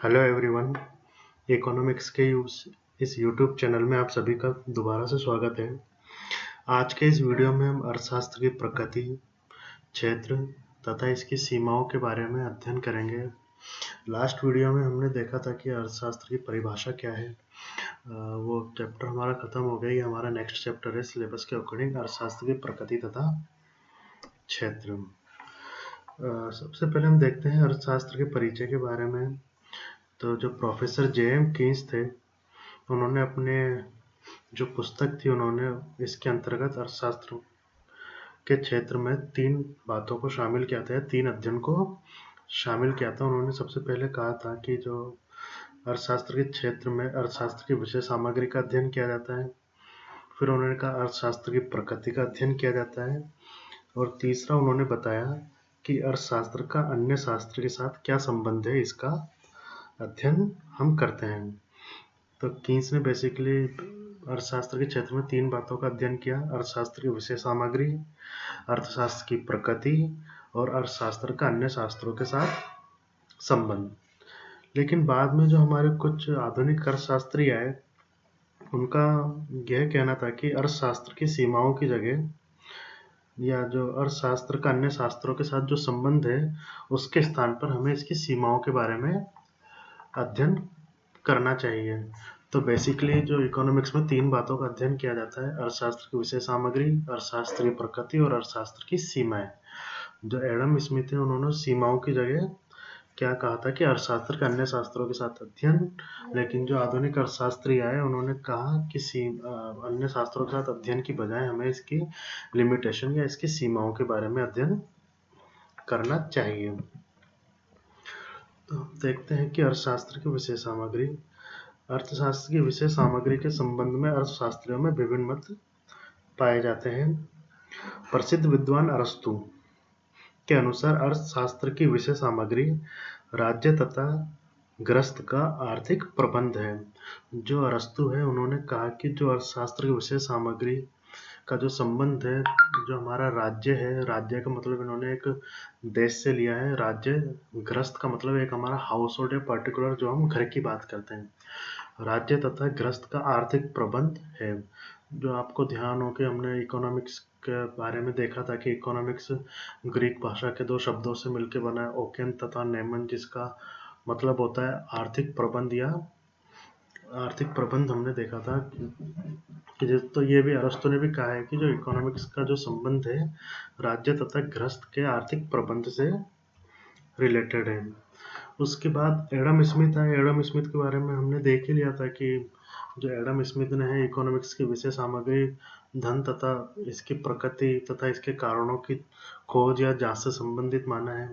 Hello everyone, economics के इस YouTube channel में आप सभी का दोबारा से स्वागत है। आज के इस वीडियो में हम अर्थशास्त्र की प्रकृति, क्षेत्र तथा इसकी सीमाओं के बारे में अध्ययन करेंगे। लास्ट वीडियो में हमने देखा था कि अर्थशास्त्र की परिभाषा क्या है। वो चैप्टर हमारा खत्म हो गया। ये हमारा नेक्स्ट चैप्टर है सिलेबस के अकॉर्डिंग, अर्थशास्त्र की प्रकृति तथा क्षेत्र। सबसे पहले हम देखते हैं अर्थशास्त्र के परिचय के बारे में। तो जो प्रोफेसर जे.एम. कीन्स थे, उन्होंने अपने जो पुस्तक थी, उन्होंने इसके अंतर्गत अर्थशास्त्र के क्षेत्र में 3 बातों को शामिल किया था, 3 अध्ययन को शामिल किया था। उन्होंने सबसे पहले कहा था कि जो अर्थशास्त्र के क्षेत्र में अर्थशास्त्र की विषय सामग्री का अध्ययन किया जाता है। फिर उन्होंने कहा अर्थशास्त्र की प्रकृति का अध्ययन किया जाता है। और तीसरा उन्होंने बताया कि अर्थशास्त्र का अन्य शास्त्र के साथ क्या संबंध है, इसका अध्ययन हम करते हैं। तो कीन्स ने बेसिकली अर्थशास्त्र के क्षेत्र में 3 बातों का अध्ययन किया: अर्थशास्त्र की विषय सामग्री, अर्थशास्त्र की प्रकृति और अर्थशास्त्र का अन्य शास्त्रों के साथ संबंध। लेकिन बाद में जो हमारे कुछ आधुनिक अर्थशास्त्री आए, उनका यह कहना था कि अर्थशास्त्र की सीमाओं की जगह या जो अर्थशास्त्र का अन्य शास्त्रों के साथ जो संबंध है, उसके स्थान पर हमें इसकी सीमाओं के बारे में अध्ययन करना चाहिए। तो बेसिकली जो इकोनॉमिक्स में 3 बातों का अध्ययन किया जाता है: अर्थशास्त्र की विषय सामग्री, अर्थशास्त्र की प्रकृति और अर्थशास्त्र की सीमाएं। जो एडम स्मिथ है, उन्होंने सीमाओं की जगह क्या कहा था कि अर्थशास्त्र के अन्य शास्त्रों के साथ अध्ययन। लेकिन जो आधुनिक अर्थशास्त्री आए, उन्होंने कहा कि अन्य शास्त्रों के साथ अध्ययन की बजाय हमें इसकी लिमिटेशन या इसकी सीमाओं के बारे में अध्ययन करना चाहिए। तो देखते हैं कि अर्थशास्त्र की विषय सामग्री। अर्थशास्त्र की विषय सामग्री के संबंध में अर्थशास्त्रियों में विभिन्न मत पाए जाते हैं। प्रसिद्ध विद्वान अरस्तु के अनुसार अर्थशास्त्र की विषय सामग्री राज्य तथा ग्रस्त का आर्थिक प्रबंध है। जो अरस्तु है, उन्होंने कहा कि जो अर्थशास्त्र की विषय सामग्री का जो संबंध है, जो हमारा राज्य है, राज्य का मतलब इन्होंने एक देश से लिया है। राज्य, ग्रस्त का मतलब एक हमारा हाउस होल्ड है, पर्टिकुलर जो हम घर की बात करते हैं। राज्य तथा ग्रस्त का आर्थिक प्रबंध है। जो आपको ध्यान हो कि हमने इकोनॉमिक्स के बारे में देखा था कि इकोनॉमिक्स ग्रीक भाषा के 2 शब्दों से मिलकर बना है, ओकेन तथा नेमन, जिसका मतलब होता है आर्थिक प्रबंध या आर्थिक प्रबंध। हमने देखा था कि तो ये भी अरस्तु ने भी कहा है कि जो इकोनॉमिक्स का जो संबंध है, राज्य तथा ग्रस्त के आर्थिक प्रबंध से रिलेटेड है। उसके बाद एडम स्मिथ आए। एडम स्मिथ के बारे में हमने देख ही लिया था कि जो एडम स्मिथ ने है इकोनॉमिक्स की विषय सामग्री धन तथा इसकी प्रकृति तथा इसके कारणों की खोज या जांच से संबंधित माना है।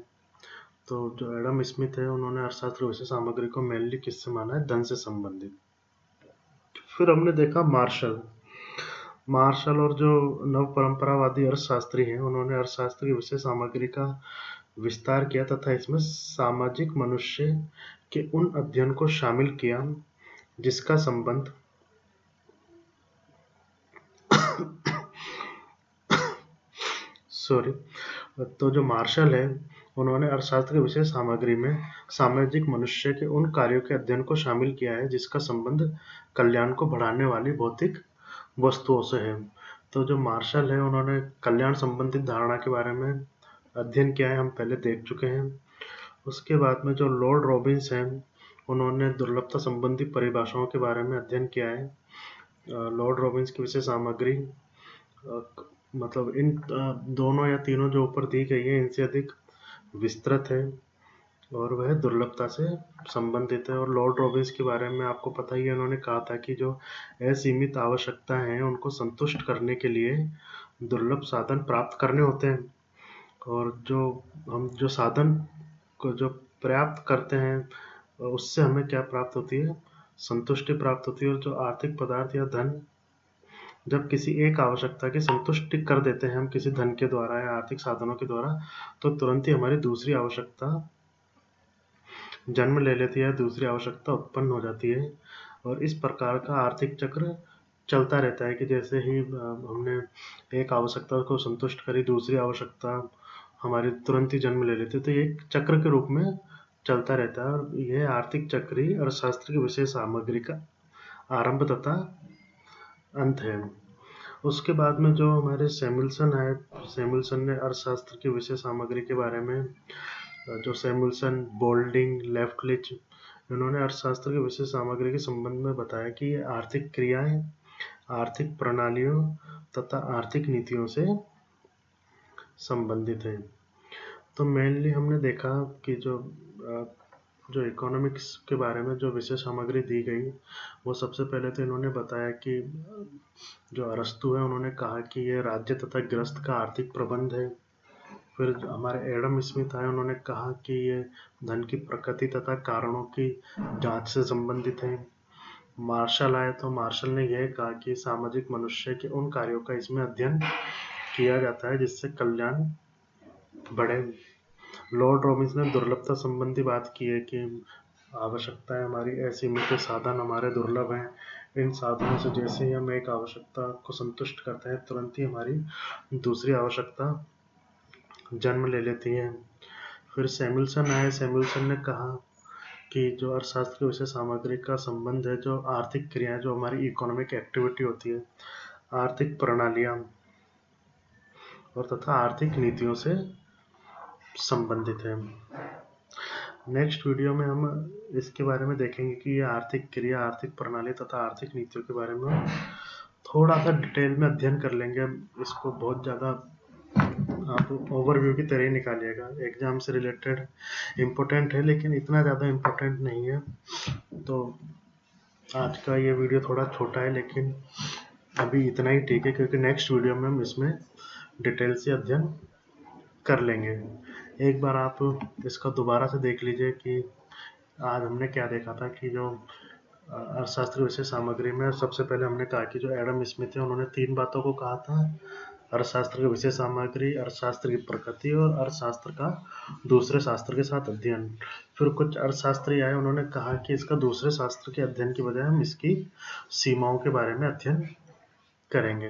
तो जो एडम स्मिथ है, उन्होंने अर्थशास्त्र विषय सामग्री को मेनली किससे माना है? धन से संबंधित। फिर हमने देखा मार्शल और जो नव परंपरावादी अर्थशास्त्री हैं, उन्होंने अर्थशास्त्र की विषय सामग्री का विस्तार किया तथा इसमें सामाजिक मनुष्य के उन अध्ययन को शामिल किया जिसका संबंध तो जो मार्शल है, उन्होंने अर्थशास्त्र की विषय सामग्री में सामाजिक मनुष्य के उन कार्यों के अध्ययन को शामिल किया है जिसका संबंध कल्याण को बढ़ाने वाली भौतिक वस्तुओं से है। तो जो मार्शल है, उन्होंने कल्याण संबंधित धारणा के बारे में अध्ययन किया है, हम पहले देख चुके हैं। उसके बाद में जो लॉर्ड रॉबिन्स हैं, उन्होंने दुर्लभता संबंधी परिभाषाओं के बारे में अध्ययन किया है। लॉर्ड रॉबिन्स की विषय सामग्री मतलब इन दोनों या तीनों जो ऊपर दी गई है, इनसे अधिक विस्तृत है और वह दुर्लभता से संबंधित है। और लॉर्ड रॉबिन्स के बारे में आपको पता ही है, उन्होंने कहा था कि जो असीमित आवश्यकताएं हैं, उनको संतुष्ट करने के लिए दुर्लभ साधन प्राप्त करने होते हैं। और हम जो साधन को जो प्राप्त करते हैं, उससे हमें क्या प्राप्त होती है? संतुष्टि प्राप्त होती है। और जो आर्थिक पदार्थ या धन जब किसी एक आवश्यकता की संतुष्टि कर देते हैं हम किसी धन के द्वारा या आर्थिक साधनों के द्वारा, तो तुरंत ही हमारी दूसरी आवश्यकता जन्म ले लेती है, दूसरी आवश्यकता उत्पन्न हो जाती है। और इस प्रकार का आर्थिक चक्र चलता रहता है कि जैसे ही हमने एक आवश्यकता को संतुष्ट करी, दूसरी आवश्यकता हमारी तुरंत ही जन्म ले लेती है। तो ये एक चक्र के रूप में चलता रहता है और यह आर्थिक चक्रीय अर्थशास्त्र की विशेष सामग्री का आरंभ तथा अंत है। उसके बाद में जो हमारे सैमुअल्सन आए, सैमुअल्सन ने अर्थशास्त्र की विषय सामग्री के बारे में, जो सैमुअल्सन, बोल्डिंग, लेफ्टलिच, इन्होंने अर्थशास्त्र की विषय सामग्री के संबंध में बताया कि ये आर्थिक क्रियाएं, आर्थिक प्रणालियों तथा आर्थिक नीतियों से संबंधित है। तो मेनली हमने देखा कि जो इकोनॉमिक्स के बारे में जो विषय सामग्री दी गई, वो सबसे पहले तो इन्होंने बताया कि जो अरस्तु है उन्होंने कहा कि ये राज्य तथा ग्रस्त का आर्थिक प्रबंध है। फिर हमारे एडम स्मिथ आए, उन्होंने कहा कि ये धन की प्रकृति तथा कारणों की जांच से संबंधित है। मार्शल आए तो मार्शल ने यह कहा कि सामाजिक मनुष्य के उन कार्यों का इसमें अध्ययन किया जाता है जिससे कल्याण बढ़े। लॉर्ड रॉबिन्स ने दुर्लभता संबंधी बात की है कि आवश्यकताएं हमारी असीमित, साधन हमारे दुर्लभ हैं। इन साधनों से जैसे ही हम एक आवश्यकता को संतुष्ट करते हैं, तुरंत ही हमारी दूसरी आवश्यकता जन्म ले लेती है। फिर सैमुअल्सन आए, सैमुअल्सन ने कहा कि जो अर्थशास्त्र की विषय सामग्री का संबंध है, जो आर्थिक क्रियाएं, जो हमारी इकोनॉमिक एक्टिविटी होती है, आर्थिक प्रणालियां और तथा आर्थिक नीतियों से संबंधित है। नेक्स्ट वीडियो में हम इसके बारे में देखेंगे कि ये आर्थिक क्रिया, आर्थिक प्रणाली तथा आर्थिक नीतियों के बारे में थोड़ा सा डिटेल में अध्ययन कर लेंगे। इसको बहुत ज़्यादा आप ओवरव्यू की तरह ही निकालिएगा, एग्जाम से रिलेटेड इम्पोर्टेंट है लेकिन इतना ज़्यादा इम्पोर्टेंट नहीं है। तो आज का ये वीडियो थोड़ा छोटा है लेकिन अभी इतना ही ठीक है, क्योंकि नेक्स्ट वीडियो में हम इसमें डिटेल से अध्ययन कर लेंगे। एक बार आप इसका दोबारा से देख लीजिए कि आज हमने क्या देखा था। कि जो अर्थशास्त्र विषय सामग्री में सबसे पहले हमने कहा कि जो एडम स्मिथ है उन्होंने 3 बातों को कहा था: अर्थशास्त्र की विषय सामग्री, अर्थशास्त्र की प्रकृति और अर्थशास्त्र का दूसरे शास्त्र के साथ अध्ययन। फिर कुछ अर्थशास्त्री आए, उन्होंने कहा कि इसका दूसरे शास्त्र के अध्ययन की बजाय हम इसकी सीमाओं के बारे में अध्ययन करेंगे।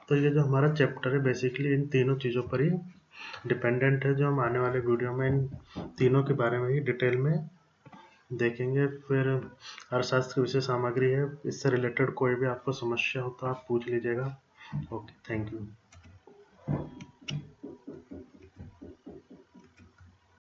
तो ये जो हमारा चैप्टर है बेसिकली इन तीनों चीज़ों पर ही डिपेंडेंट है, जो हम आने वाले वीडियो में इन तीनों के बारे में ही डिटेल में देखेंगे। फिर अर्थशास्त्र की विषय सामग्री है, इससे रिलेटेड कोई भी आपको समस्या हो तो आप पूछ लीजिएगा। Okay, thank you.